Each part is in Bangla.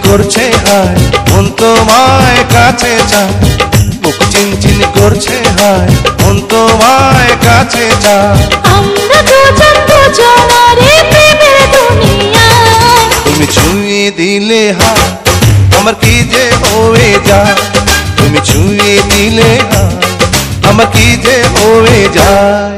করছে হায় মন তোমায় কাছে চায় বুক চিনচিন করছে হায় মন তোমায় কাছে চায় আমরা দুজন দুজনারে প্রেমের দুনিয়ায় তুমি ছুঁয়ে দিলে হায় আমার কি যে হয়ে যায় তুমি ছুঁয়ে দিলে হায় আমার কি যে হয়ে যায়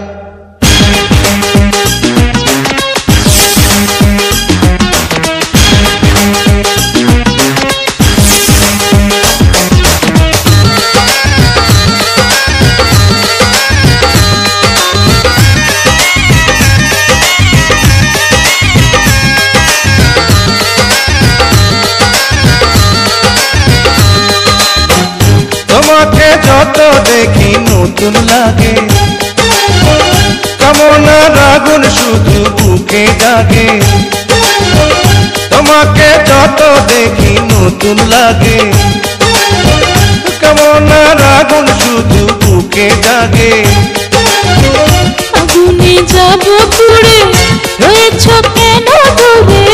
তোমাকে যত দেখি নতুন লাগে কামনার আগুন শুধু বুকে জাগে তোমাকে যত দেখি নতুন লাগে কামনার আগুন শুধু বুকে জাগে আগুনে যাব পুড়ে রয়েছ কেন দূরে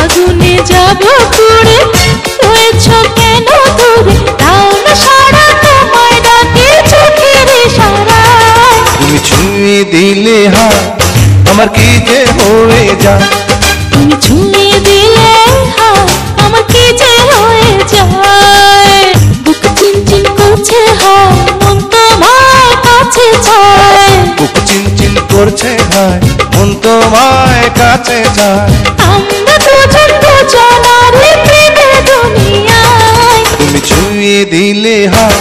আগুনে যাব পুড়ে রয়েছ কেন দূরে দাও না সারা তোমায় ডাকে চোখের ইশারায় তুমি ছুঁয়ে দিলে হায় আমার কি যে হয়ে যায় তুমি ছুঁয়ে দিলে হায় আমার কি যে হয়ে যায় বুক চিনচিন করছে হায় মন তোমায় কাছে চায় বুক চিনচিন করছে হায় মন তোমায় কাছে যায় আমরা দুজন দুজনারে প্রেমের দুনিয়ায় তুমি ছুঁয়ে দিলে হায়